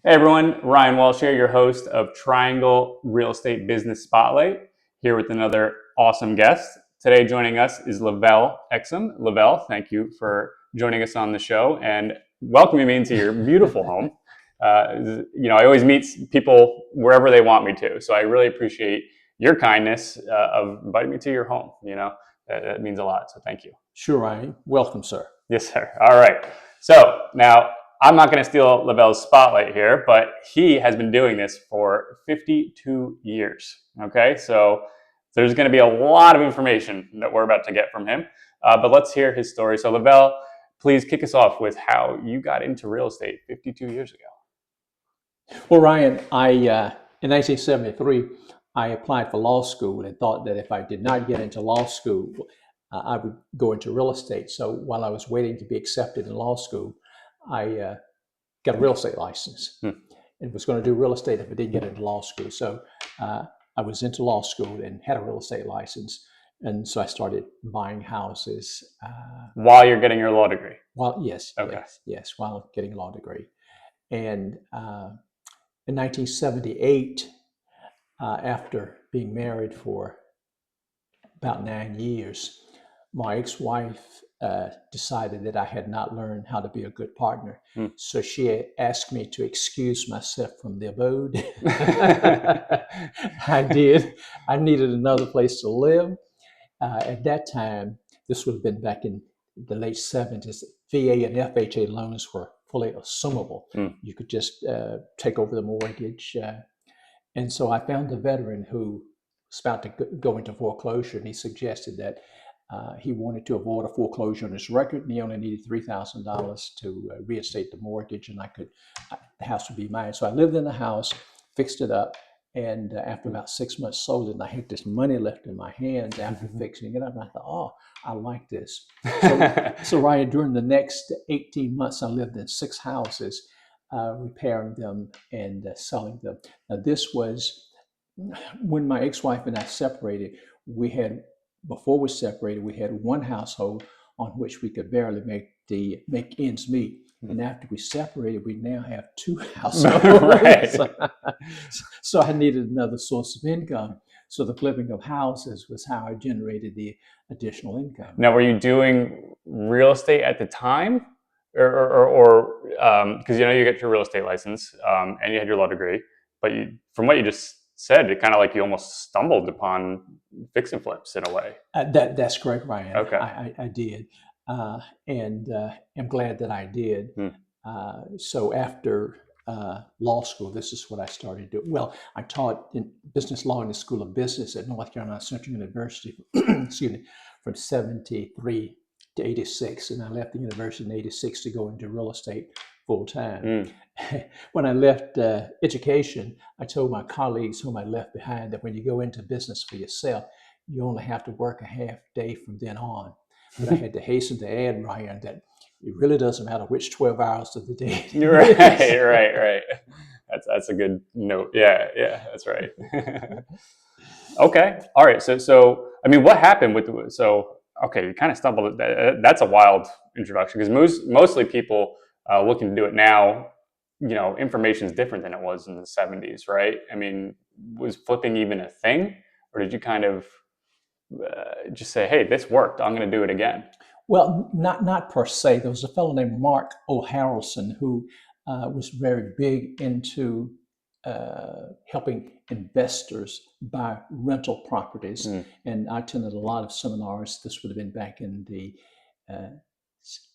Hey everyone, Ryan Walsh here, your host of Triangle Real Estate Business Spotlight, here with another awesome guest. Today joining us is Levell Exum. Lavell, thank you for joining us on the show and welcoming me into your beautiful home. I always meet people wherever they want me to, so I really appreciate your kindness of inviting me to your home. That means a lot, so thank you. Sure, Ryan. Welcome, sir. Yes, sir. All right. So now I'm not going to steal Lavell's spotlight here, but he has been doing this for 52 years. Okay. So there's going to be a lot of information that we're about to get from him. But let's hear his story. So, Lavell, please kick us off with how you got into real estate 52 years ago. Well, Ryan, in 1973, I applied for law school and thought that if I did not get into law school, I would go into real estate. So while I was waiting to be accepted in law school, I got a real estate license and was going to do real estate if I didn't get into law school. So I was into law school and had a real estate license. And so I started buying houses. While you're getting your law degree? Yes, okay. yes, while getting a law degree. And in 1978, after being married for about 9 years, my ex-wife decided that I had not learned how to be a good partner. So she asked me to excuse myself from the abode. I did. I needed another place to live. At that time, this would have been back in the late 70s, VA and FHA loans were fully assumable. You could just take over the mortgage. And so I found a veteran who was about to go into foreclosure, and he suggested that he wanted to avoid a foreclosure on his record, and he only needed $3,000 to reinstate the mortgage, and the house would be mine. So I lived in the house, fixed it up, and after about 6 months sold it, and I had this money left in my hands after fixing it up, and I thought, oh, I like this. So Ryan, during the next 18 months, I lived in 6 houses, repairing them and selling them. Now, this was when my ex-wife and I separated. Before we separated, we had one household on which we could barely make ends meet. And after we separated, we now have 2 households. Right. So I needed another source of income. So the flipping of houses was how I generated the additional income. Now, were you doing real estate at the time? Or because you get your real estate license and you had your law degree, but from what you just said, it kind of like you almost stumbled upon fix and flips in a way. That's correct, Ryan. Okay. I did, and I'm glad that I did. So after law school, this is what I started doing. Well, I taught in business law in the School of Business at North Carolina Central University. Excuse me, from 73 to 86, and I left the university in 86 to go into real estate full time. When I left education, I told my colleagues whom I left behind that when you go into business for yourself, you only have to work a half day from then on. But I had to hasten to add, Ryan, that it really doesn't matter which 12 hours of the day. Right. That's a good note. Yeah, that's right. Okay, all right. So I mean, what happened okay, you kind of stumbled. That's a wild introduction because mostly people looking to do it now, information is different than it was in the 70s, right? I mean, was flipping even a thing, or did you kind of just say, "Hey, this worked. I'm going to do it again"? Well, not per se. There was a fellow named Mark O'Harrelson who was very big into helping investors buy rental properties. And I attended a lot of seminars. This would have been back in the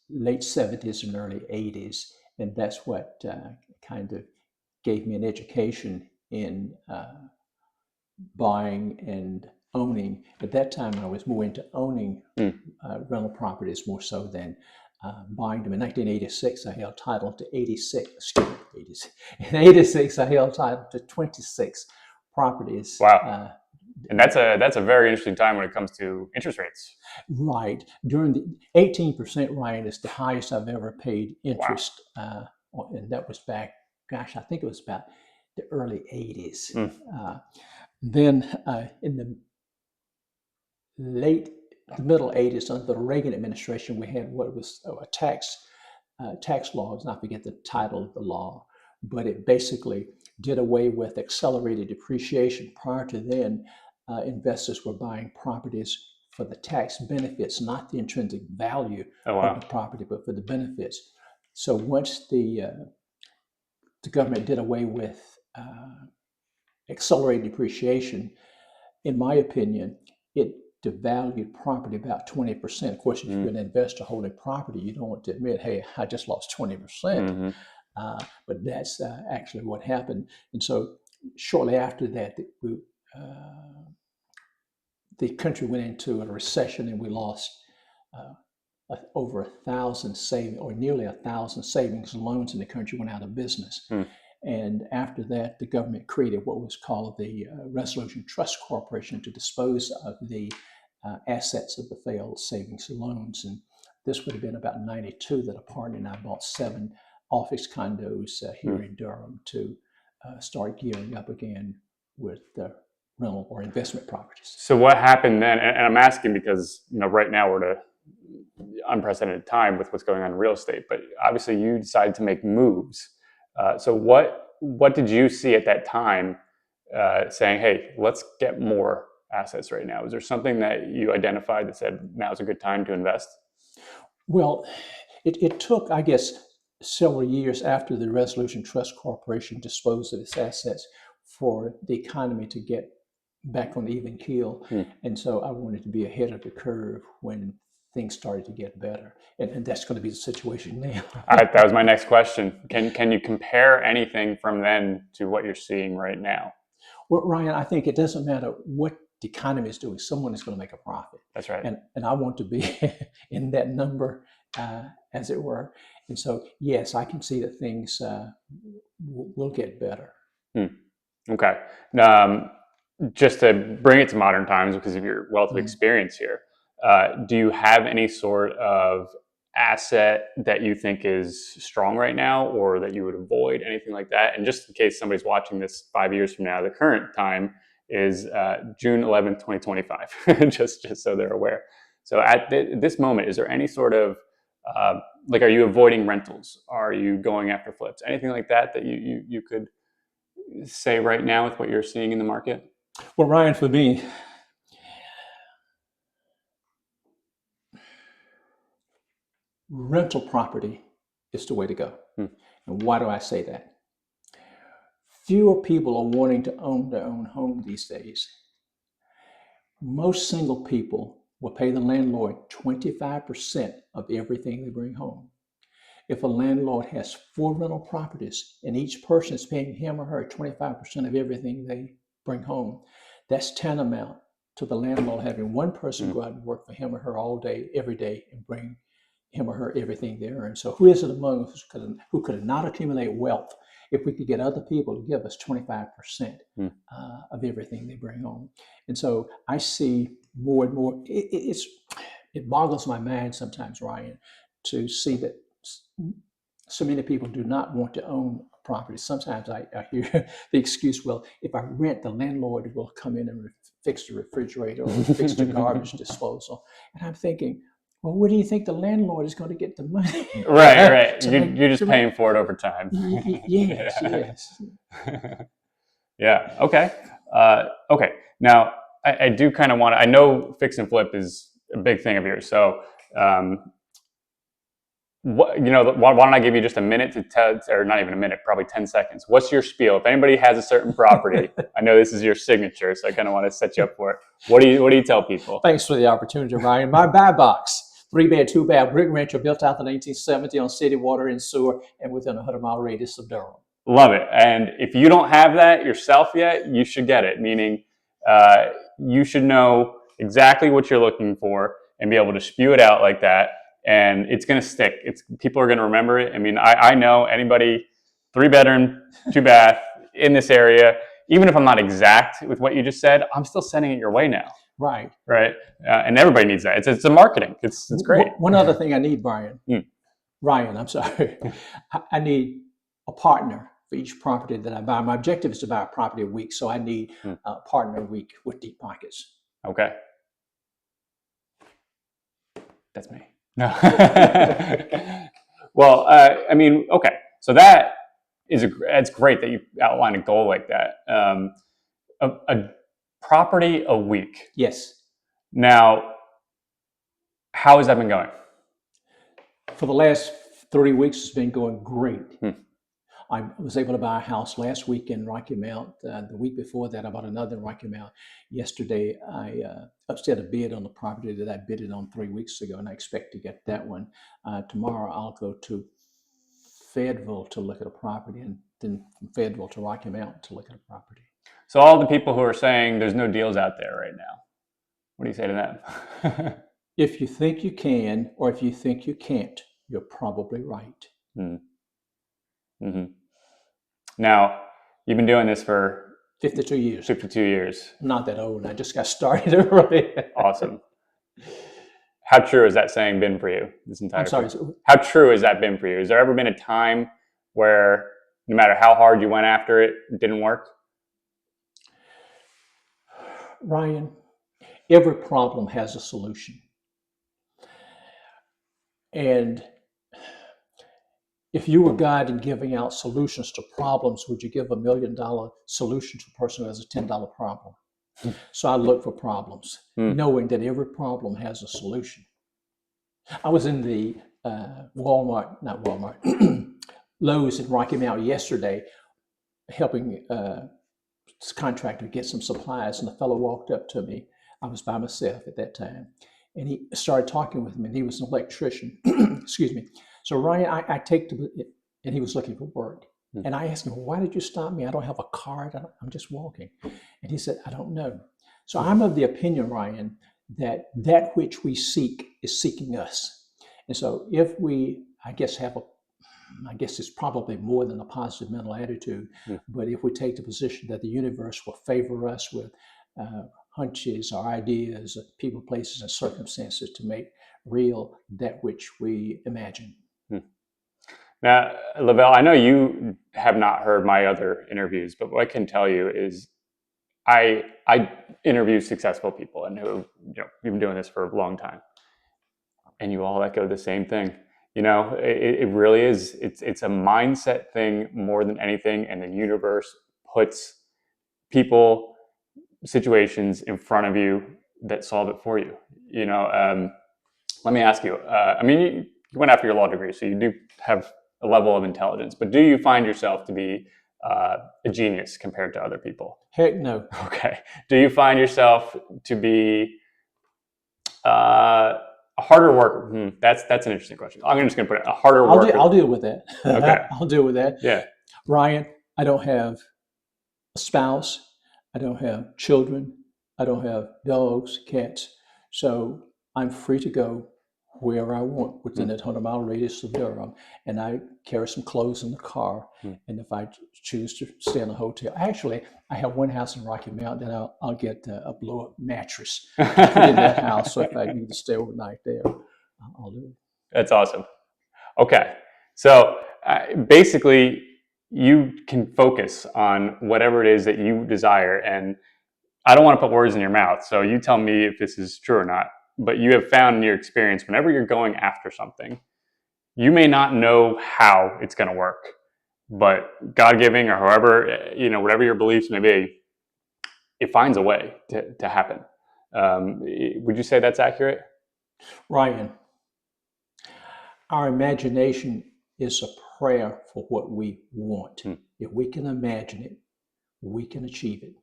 late 70s and early 80s. And that's what kind of gave me an education in buying and owning. At that time, I was more into owning rental properties more so than buying them. In 1986, I held title to 86. In 86, I held title to 26 properties. Wow. And that's a very interesting time when it comes to interest rates. Right. During the 18%, Ryan, is the highest I've ever paid interest. Wow. And that was back, gosh, I think it was about the early 80s. Then in the middle 80s, under the Reagan administration, we had what was a tax laws, and I forget the title of the law, but it basically did away with accelerated depreciation. Prior to then, investors were buying properties for the tax benefits, not the intrinsic value Oh, of wow. the property, but for the benefits. So once the government did away with accelerated depreciation, in my opinion, it devalued property about 20%. Of course, if you're an investor holding property, you don't want to admit, hey, I just lost 20%. Mm-hmm. But that's actually what happened. And so shortly after that, the country went into a recession and we lost over 1,000 savings, or nearly 1,000 savings and loans in the country went out of business. And after that, the government created what was called the Resolution Trust Corporation to dispose of the assets of the failed savings and loans. And this would have been about 92 that a partner and I bought 7 office condos here in Durham to start gearing up again with rental or investment properties. So what happened then? And I'm asking because right now we're at an unprecedented time with what's going on in real estate. But obviously, you decided to make moves. So what did you see at that time, saying, "Hey, let's get more assets right now"? Was there something that you identified that said now's a good time to invest? Well, it took, I guess, several years after the Resolution Trust Corporation disposed of its assets for the economy to get back on the even keel. And so I wanted to be ahead of the curve when things started to get better. And that's going to be the situation now. All right, that was my next question. Can you compare anything from then to what you're seeing right now? Well, Ryan, I think it doesn't matter what the economy is doing, someone is going to make a profit. That's right. And I want to be in that number, as it were. And so, yes, I can see that things will get better. Okay. Just to bring it to modern times, because of your wealth of experience here, do you have any sort of asset that you think is strong right now, or that you would avoid, anything like that? And just in case somebody's watching this 5 years from now, the current time is June 11th, 2025, just so they're aware. So at this moment, is there any sort of, are you avoiding rentals? Are you going after flips? Anything like that you could say right now with what you're seeing in the market? Well, Ryan, for me, rental property is the way to go. And why do I say that? Fewer people are wanting to own their own home these days. Most single people will pay the landlord 25% of everything they bring home. If a landlord has 4 rental properties and each person is paying him or her 25% of everything they bring home, that's tantamount to the landlord having one person go out and work for him or her all day, every day, and bring him or her everything they earn. So who is it among us who could not accumulate wealth if we could get other people to give us 25% of everything they bring home? And so I see more and more, it boggles my mind sometimes, Ryan, to see that so many people do not want to own a property. Sometimes I hear the excuse, well, if I rent, the landlord will come in and fix the refrigerator or fix the garbage disposal. And I'm thinking, well, where do you think the landlord is going to get the money? Right. You're just paying for it over time. Yes. Yeah. Okay. Okay. Now, I do kind of want to. I know fix and flip is a big thing of yours. So, why don't I give you just a minute to tell, or not even a minute, probably 10 seconds. What's your spiel? If anybody has a certain property, I know this is your signature, so I kind of want to set you up for it. What do you tell people? Thanks for the opportunity, Ryan. My buy box, 3-bed, 2-bath brick rancher built out in 1970 on city water and sewer and within a 100-mile radius of Durham. Love it. And if you don't have that yourself yet, you should get it, meaning you should know exactly what you're looking for and be able to spew it out like that. And it's going to stick. People are going to remember it. I mean, I know anybody, 3-bedroom, 2-bath in this area, even if I'm not exact with what you just said, I'm still sending it your way now. Right. And everybody needs that. It's a marketing. It's great. One other thing I need, Ryan, I'm sorry. I need a partner for each property that I buy. My objective is to buy a property a week, so I need a partner a week with deep pockets. Okay. That's me. No. Well, I mean, okay. So that it's great that you outline a goal like that. A property a week. Yes. Now, how has that been going? For the last 3 weeks, it's been going great. Hmm. I was able to buy a house last week in Rocky Mount. The week before that, I bought another in Rocky Mount. Yesterday, I upset a bid on the property that I bidded on 3 weeks ago, and I expect to get that one. Tomorrow, I'll go to Fayetteville to look at a property, and then from Fayetteville to Rocky Mount to look at a property. So all the people who are saying there's no deals out there right now, what do you say to them? If you think you can, or if you think you can't, you're probably right. Mm-hmm. Now, you've been doing this for 52 years. 52 years. I'm not that old. I just got started early. Awesome. How true has that saying been for you this entire I'm sorry. time? How true has that been for you? Has there ever been a time where no matter how hard you went after it, it didn't work? Ryan, every problem has a solution. And if you were God and giving out solutions to problems, would you give $1 million solution to a person who has a $10 problem? So I look for problems, knowing that every problem has a solution. I was in the Lowe's in Rocky Mount yesterday, helping this contractor get some supplies, and the fellow walked up to me. I was by myself at that time, and he started talking with me, and he was an electrician. Excuse me. So Ryan, I take to it, and he was looking for work. And I asked him, why did you stop me? I don't have a card. I'm just walking. And he said, I don't know. So I'm of the opinion, Ryan, that which we seek is seeking us. And so if we, I guess it's probably more than a positive mental attitude, but if we take the position that the universe will favor us with hunches or ideas of people, places, and circumstances to make real that which we imagine. Now, Lavell, I know you have not heard my other interviews, but what I can tell you is I interview successful people and who, you've been doing this for a long time, and you all echo the same thing. It really is. It's a mindset thing more than anything, and the universe puts people, situations in front of you that solve it for you. Let me ask you. You went after your law degree, so you do have a level of intelligence, but do you find yourself to be a genius compared to other people? Heck no. Okay. Do you find yourself to be a harder worker? That's an interesting question. I'm just going to put it a harder worker. I'll deal with that. Okay. I'll deal with that. Yeah. Ryan, I don't have a spouse. I don't have children. I don't have dogs, cats. So I'm free to go wherever I want within that 100-mile radius of Durham. And I carry some clothes in the car. And if I choose to stay in a hotel, actually, I have one house in Rocky Mount that I'll get a blow-up mattress to put in that house. So if I need to stay overnight there, I'll do it. That's awesome. Okay. So basically, you can focus on whatever it is that you desire. And I don't want to put words in your mouth, so you tell me if this is true or not. But you have found in your experience, whenever you're going after something, you may not know how it's going to work, but God-giving or however, whatever your beliefs may be, it finds a way to happen. Would you say that's accurate? Ryan, our imagination is a prayer for what we want. If we can imagine it, we can achieve it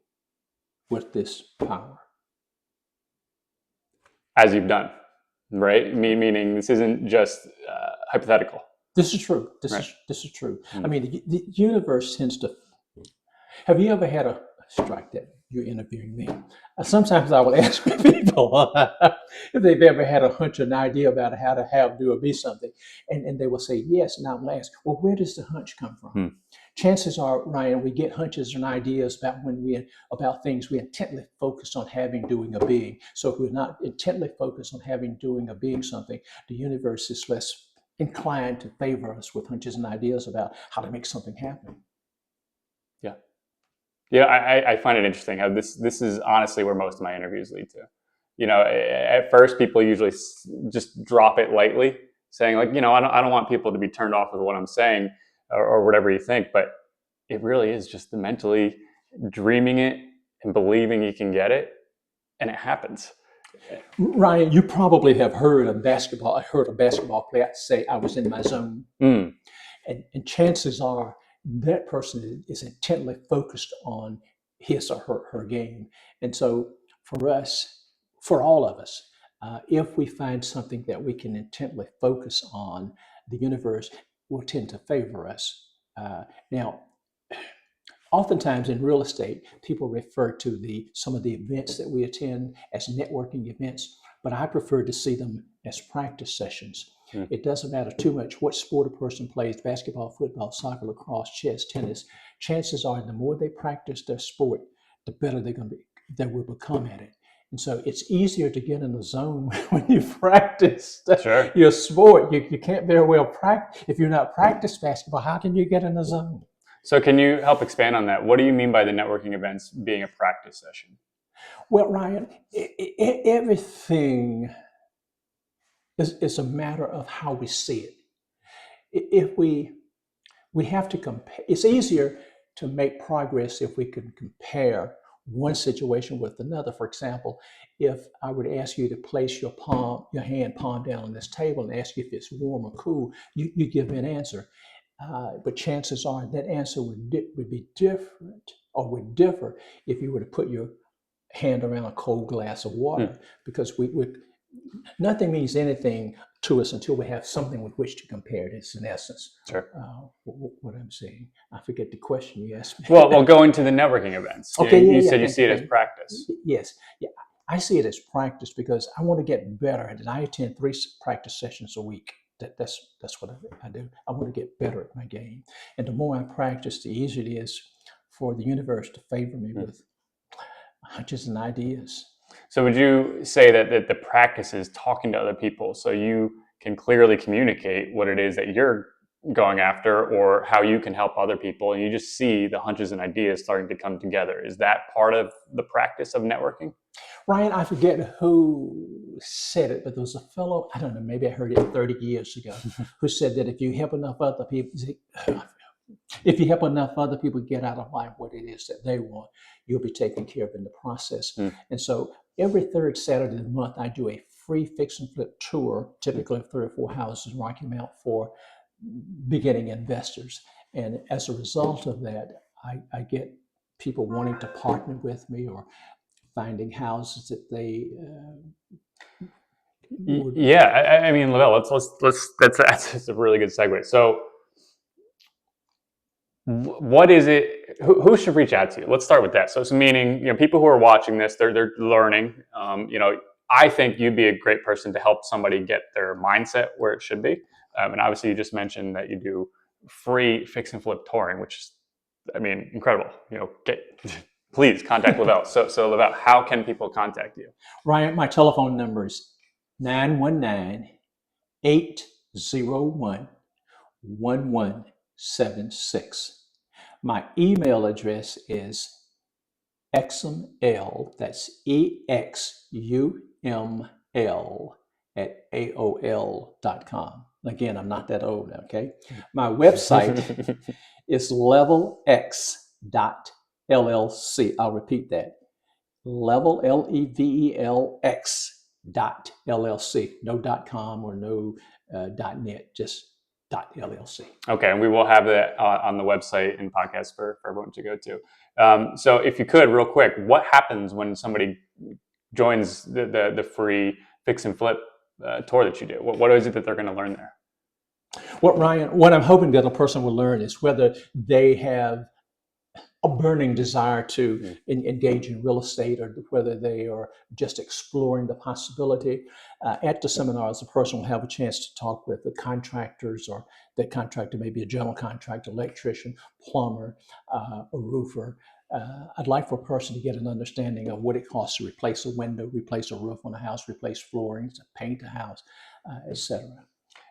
with this power. As you've done, right? Meaning this isn't just hypothetical. This is true. This is true. I mean, the universe tends to. Have you ever had a strike that you're interviewing me? Sometimes I will ask people if they've ever had a hunch, an idea about how to have, do, or be something, and they will say yes. And I will ask, well, where does the hunch come from? Chances are, Ryan, we get hunches and ideas about things we intently focused on having, doing, or being. So if we're not intently focused on having, doing, or being something, the universe is less inclined to favor us with hunches and ideas about how to make something happen. Yeah, I find it interesting how this is honestly where most of my interviews lead to. At first people usually just drop it lightly, saying like, I don't want people to be turned off with what I'm saying. or whatever you think. But it really is just the mentally dreaming it and believing you can get it, and it happens. Ryan, you probably have heard a basketball player say, "I was in my zone." Mm. And chances are that person is intently focused on his or her game. And so for us, for all of us, if we find something that we can intently focus on, the universe will tend to favor us. Now, oftentimes in real estate, people refer to some of the events that we attend as networking events, but I prefer to see them as practice sessions. Mm. It doesn't matter too much what sport a person plays, basketball, football, soccer, lacrosse, chess, tennis. Chances are the more they practice their sport, the better they will become at it. And so it's easier to get in the zone when you practice Sure. your sport. You can't very well practice. If you're not practice basketball, how can you get in the zone? So can you help expand on that? What do you mean by the networking events being a practice session? Well, Ryan, everything is a matter of how we see it. If we have to compare, it's easier to make progress if we can compare one situation with another. For example, if I were to ask you to place your hand palm down on this table and ask you if it's warm or cool, you give me an answer. But chances are that answer would be different or would differ if you were to put your hand around a cold glass of water, because nothing means anything to us until we have something with which to compare it. It's in essence Sure. what I'm saying. I forget the question you asked me. Well, going to the networking events. Okay, You yeah. said you see it as practice. Yes, yeah. I see it as practice because I want to get better at it. I attend 3 practice sessions a week. That's what I do. I want to get better at my game, and the more I practice, the easier it is for the universe to favor me with hunches and ideas. So would you say that the practice is talking to other people so you can clearly communicate what it is that you're going after or how you can help other people, and you just see the hunches and ideas starting to come together? Is that part of the practice of networking? Ryan, I forget who said it, but there was a fellow, I don't know, maybe I heard it 30 years ago, who said that if you help enough other people, if you help enough other people get out of life what it is that they want, you'll be taken care of in the process. And so every third Saturday of the month, I do a free fix and flip tour, typically of 3 or 4 houses in Rocky Mount for beginning investors. And as a result of that, I get people wanting to partner with me or finding houses that they would. Yeah, I mean, Lavell, let's that's a really good segue. So what is it? Who should reach out to you? Let's start with that. So meaning, people who are watching this, they're learning. I think you'd be a great person to help somebody get their mindset where it should be. And obviously, you just mentioned that you do free fix and flip touring, which is, I mean, incredible. Please contact Lavell. So Lavell, how can people contact you? Ryan, my telephone number is 919-801-1176. My email address is ExumL, that's EXUML at AOL.com. Again, I'm not that old, okay? My website is levelx.llc. I'll repeat that. Level, LEVELX.LLC. No .com or no .net, just .llc. Okay, and we will have that on the website and podcast for everyone to go to. So if you could, real quick, what happens when somebody joins the free fix and flip tour that you do? What is it that they're going to learn there? Well, Ryan, what I'm hoping that a person will learn is whether they have a burning desire to engage in real estate or whether they are just exploring the possibility. At the seminars, the person will have a chance to talk with the contractors, or that contractor may be a general contractor, electrician, plumber, a roofer. I'd like for a person to get an understanding of what it costs to replace a window, replace a roof on a house, replace flooring, paint a house, etc.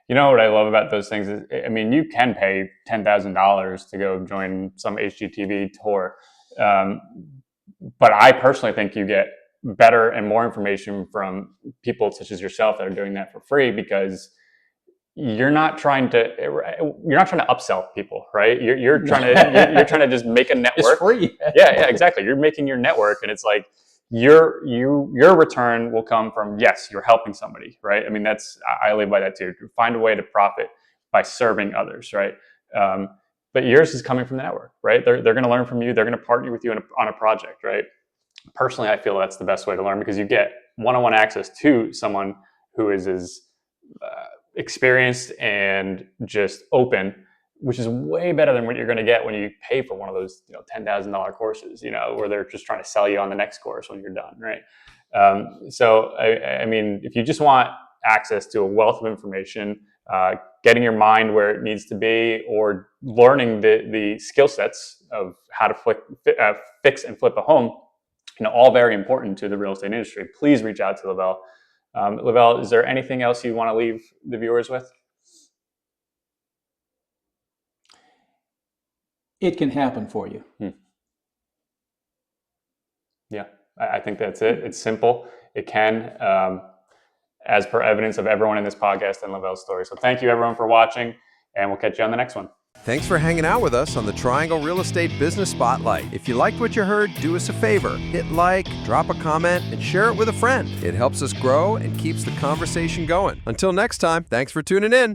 You know what I love about those things is, I mean, you can pay $10,000 to go join some HGTV tour, but I personally think you get better and more information from people such as yourself that are doing that for free, because you're not trying to upsell people, right? You're trying to you're trying to just make a network. It's free. Yeah, exactly. You're making your network, and it's like your return will come from, yes, you're helping somebody, right? I mean, I live by that too. Find a way to profit by serving others, right? But yours is coming from the network, right? They're going to learn from you. They're going to partner with you on a project, right? Personally, I feel that's the best way to learn, because you get one-on-one access to someone who is as experienced and just open, which is way better than what you're going to get when you pay for one of those $10,000 courses, where they're just trying to sell you on the next course when you're done, right? So I mean, if you just want access to a wealth of information, getting your mind where it needs to be, or learning the skill sets of how to fix and flip a home, all very important to the real estate industry, please reach out to Lavell. Lavell, is there anything else you want to leave the viewers with? It can happen for you. Yeah, I think that's it. It's simple. It can, as per evidence of everyone in this podcast and Lavell's story. So thank you, everyone, for watching, and we'll catch you on the next one. Thanks for hanging out with us on the Triangle Real Estate Business Spotlight. If you liked what you heard, do us a favor. Hit like, drop a comment, and share it with a friend. It helps us grow and keeps the conversation going. Until next time, thanks for tuning in.